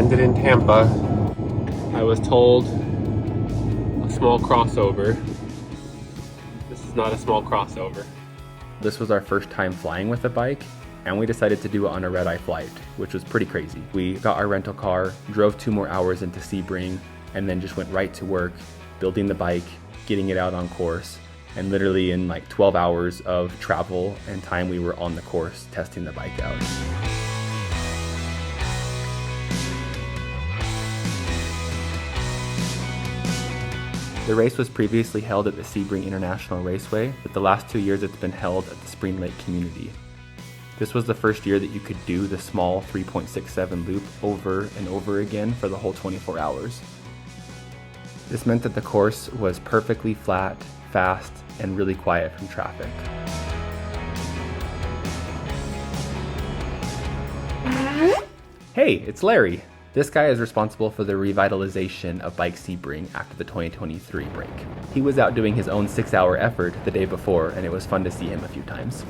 landed in Tampa. I was told a small crossover. This is not a small crossover. This was our first time flying with a bike, and we decided to do it on a red-eye flight, which was pretty crazy. We got our rental car, drove 2 more hours into Sebring, and then just went right to work, building the bike, getting it out on course, and literally in like 12 hours of travel and time we were on the course testing the bike out. The race was previously held at the Sebring International Raceway, but the last 2 years it's been held at the Spring Lake community. This was the first year that you could do the small 3.67 loop over and over again for the whole 24 hours. This meant that the course was perfectly flat, fast, and really quiet from traffic. Hey, it's Larry. This guy is responsible for the revitalization of Bike Sebring after the 2023 break. He was out doing his own 6-hour effort the day before, and it was fun to see him a few times.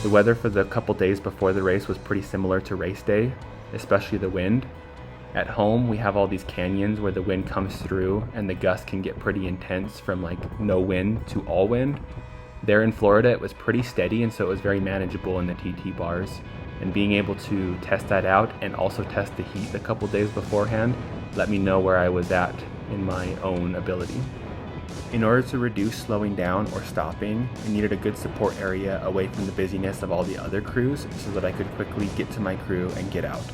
The weather for the couple days before the race was pretty similar to race day, especially the wind. At home, we have all these canyons where the wind comes through and the gusts can get pretty intense from like no wind to all wind. There in Florida, it was pretty steady, and so it was very manageable in the TT bars. And being able to test that out and also test the heat a couple days beforehand let me know where I was at in my own ability. In order to reduce slowing down or stopping, I needed a good support area away from the busyness of all the other crews so that I could quickly get to my crew and get out.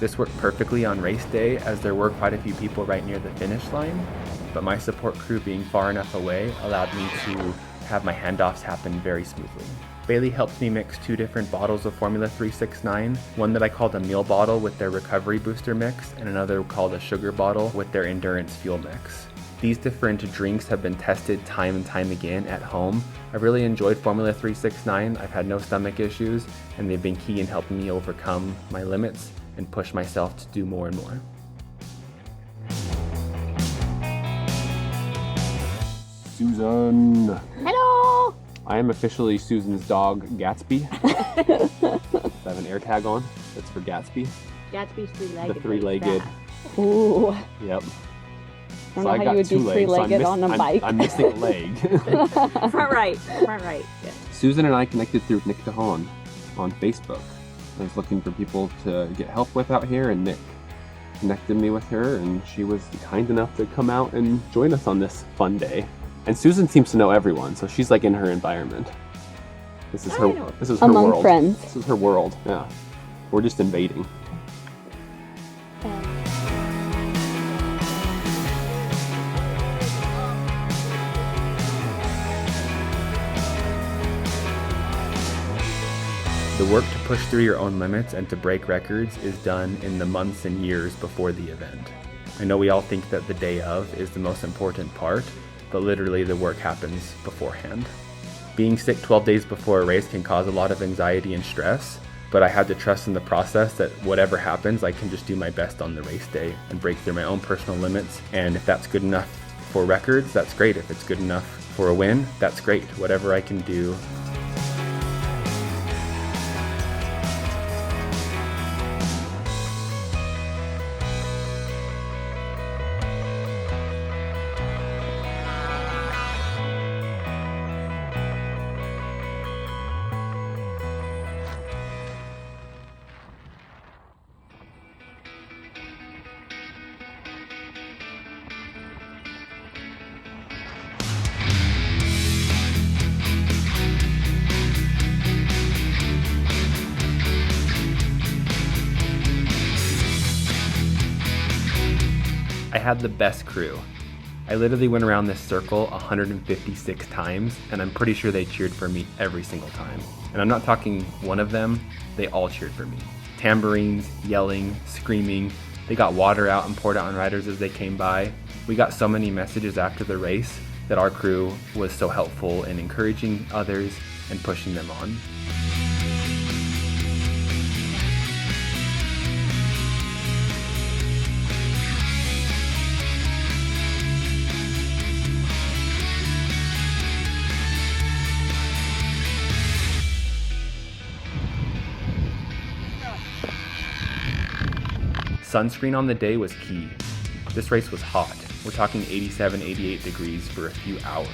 This worked perfectly on race day as there were quite a few people right near the finish line, but my support crew being far enough away allowed me to have my handoffs happen very smoothly. Bailey helped me mix 2 different bottles of Formula 369, one that I called a meal bottle with their recovery booster mix, and another called a sugar bottle with their endurance fuel mix. These different drinks have been tested time and time again at home. I've really enjoyed Formula 369, I've had no stomach issues, and they've been key in helping me overcome my limits and push myself to do more and more. Susan. Hello! I am officially Susan's dog, Gatsby. I have an air tag on. That's for Gatsby. Gatsby's three-legged. The three-legged. Ooh. Yep. I don't know how you would be three-legged on a bike. I'm missing a leg. Front right. Yeah. Susan and I connected through Nick DeHaan on Facebook. I was looking for people to get help with out here, and Nick connected me with her, and she was kind enough to come out and join us on this fun day. And Susan seems to know everyone, so she's like in her environment. This is her Among world. friends. This is her world. Yeah. We're just invading. The work to push through your own limits and to break records is done in the months and years before the event. I know we all think that the day of is the most important part, but literally the work happens beforehand. Being sick 12 days before a race can cause a lot of anxiety and stress, but I had to trust in the process that whatever happens, I can just do my best on the race day and break through my own personal limits. And if that's good enough for records, that's great. If it's good enough for a win, that's great. Whatever I can do. I had the best crew. I literally went around this circle 156 times, and I'm pretty sure they cheered for me every single time. And I'm not talking one of them, they all cheered for me. Tambourines, yelling, screaming. They got water out and poured it on riders as they came by. We got so many messages after the race that our crew was so helpful in encouraging others and pushing them on. Sunscreen on the day was key. This race was hot. We're talking 87, 88 degrees for a few hours.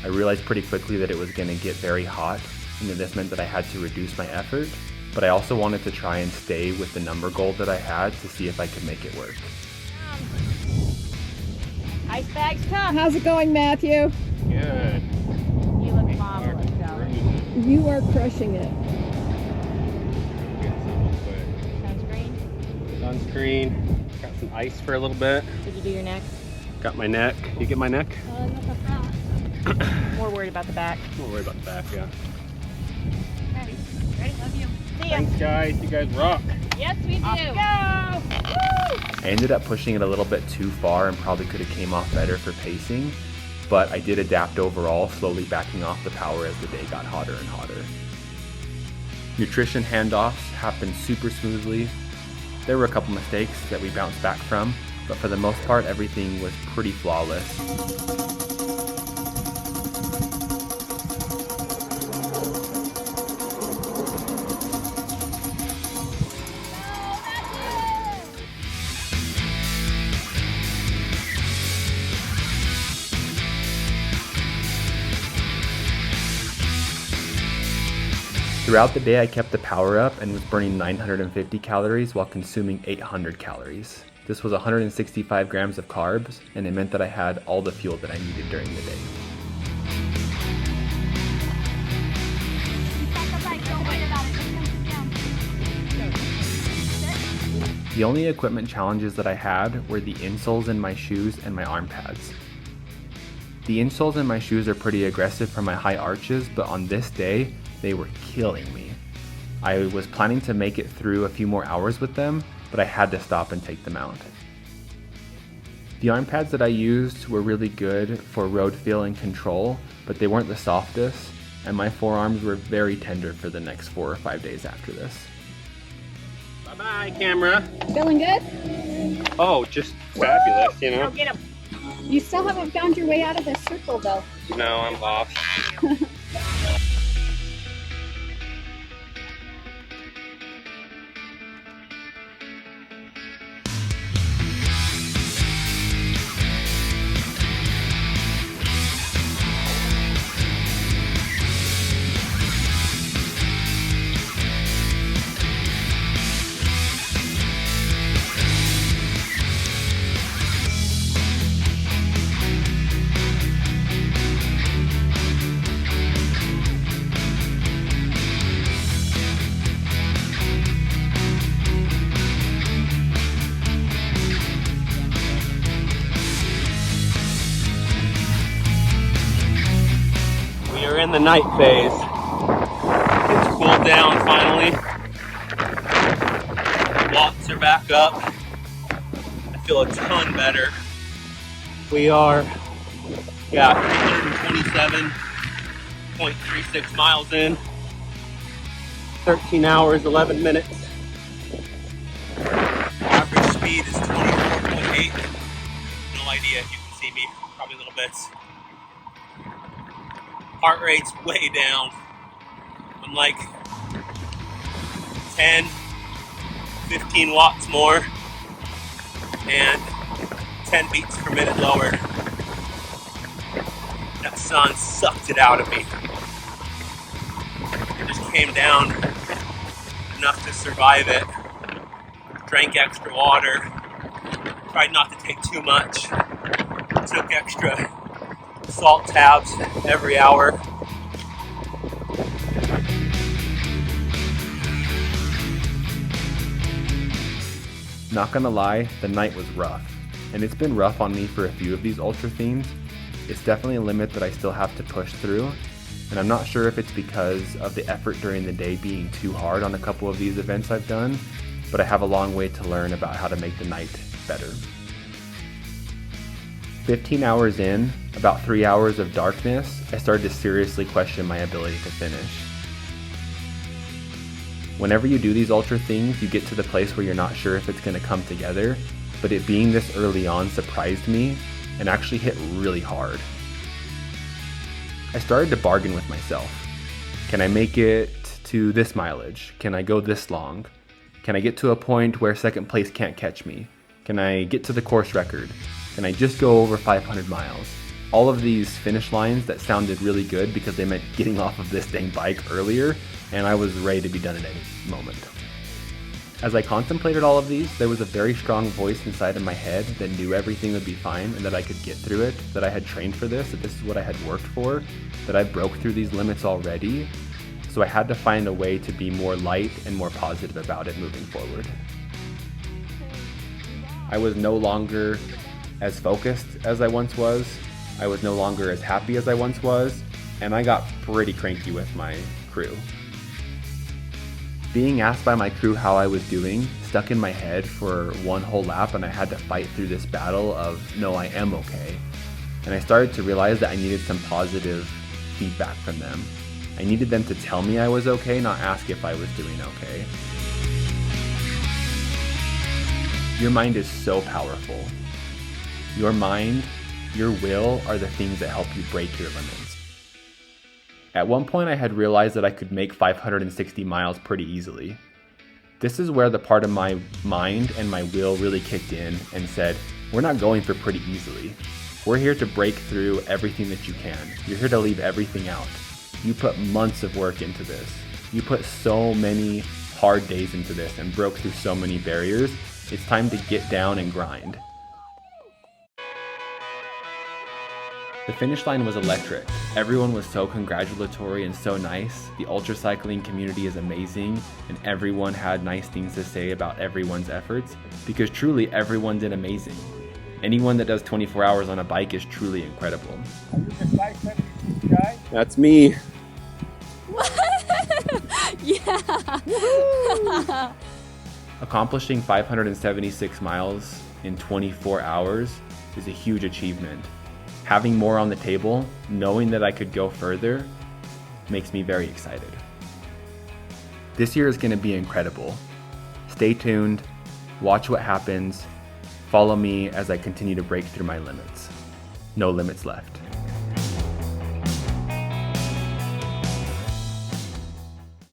I realized pretty quickly that it was going to get very hot, and that this meant that I had to reduce my effort, but I also wanted to try and stay with the number goal that I had to see if I could make it work. Ice bags come. How's it going, Matthew? Good. You look marvelous, Joe. You are crushing it. Sunscreen. Got some ice for a little bit. Did you do your neck? Got my neck. You get my neck? Not the back. More worried about the back. Don't worry about the back, yeah. Ready? Ready? Love you. See ya. Thanks, guys. You guys rock. Yes, we do. Go! I ended up pushing it a little bit too far and probably could have came off better for pacing, but I did adapt overall, slowly backing off the power as the day got hotter and hotter. Nutrition handoffs happened super smoothly. There were a couple mistakes that we bounced back from, but for the most part, everything was pretty flawless. Throughout the day, I kept the power up and was burning 950 calories while consuming 800 calories. This was 165 grams of carbs, and it meant that I had all the fuel that I needed during the day. The only equipment challenges that I had were the insoles in my shoes and my arm pads. The insoles in my shoes are pretty aggressive for my high arches, but on this day, they were killing me. I was planning to make it through a few more hours with them, but I had to stop and take them out. The arm pads that I used were really good for road feel and control, but they weren't the softest, and my forearms were very tender for the next 4 or 5 days after this. Bye-bye, camera. Feeling good? Oh, just fabulous, you know? Go get him. You still haven't found your way out of this circle, though. No, I'm lost. We're in the night phase. It's cooled down finally. Watts are back up. I feel a ton better. We are, 327.36 miles in. 13 hours, 11 minutes. Average speed is 24.8. No idea if you can see me, probably little bits. Heart rate's way down. I'm like 10, 15 watts more and 10 beats per minute lower. That sun sucked it out of me. It just came down enough to survive it. Drank extra water. Tried not to take too much. Took extra salt tabs every hour. Not gonna lie, the night was rough, and it's been rough on me for a few of these ultra themes. It's definitely a limit that I still have to push through, and I'm not sure if it's because of the effort during the day being too hard on a couple of these events I've done, but I have a long way to learn about how to make the night better. 15 hours in, about 3 hours of darkness, I started to seriously question my ability to finish. Whenever you do these ultra things, you get to the place where you're not sure if it's going to come together, but it being this early on surprised me and actually hit really hard. I started to bargain with myself. Can I make it to this mileage? Can I go this long? Can I get to a point where second place can't catch me? Can I get to the course record? Can I just go over 500 miles? All of these finish lines that sounded really good because they meant getting off of this dang bike earlier, and I was ready to be done at any moment. As I contemplated all of these, there was a very strong voice inside of my head that knew everything would be fine and that I could get through it, that I had trained for this, that this is what I had worked for, that I broke through these limits already. So I had to find a way to be more light and more positive about it moving forward. I was no longer as focused as I once was. I was no longer as happy as I once was, and I got pretty cranky with my crew. Being asked by my crew how I was doing stuck in my head for one whole lap, and I had to fight through this battle of, no, I am okay. And I started to realize that I needed some positive feedback from them. I needed them to tell me I was okay, not ask if I was doing okay. Your mind is so powerful. Your mind, your will are the things that help you break your limits. At one point I had realized that I could make 560 miles pretty easily. This is where the part of my mind and my will really kicked in and said, we're not going for pretty easily. We're here to break through everything that you can. You're here to leave everything out. You put months of work into this. You put so many hard days into this and broke through so many barriers. It's time to get down and grind. The finish line was electric. Everyone was so congratulatory and so nice. The ultracycling community is amazing, and everyone had nice things to say about everyone's efforts, because truly everyone did amazing. Anyone that does 24 hours on a bike is truly incredible. Are you the Bike Sebring guy? That's me. Yeah. Accomplishing 576 miles in 24 hours is a huge achievement. Having more on the table, knowing that I could go further, makes me very excited. This year is going to be incredible. Stay tuned, watch what happens, follow me as I continue to break through my limits. No limits left.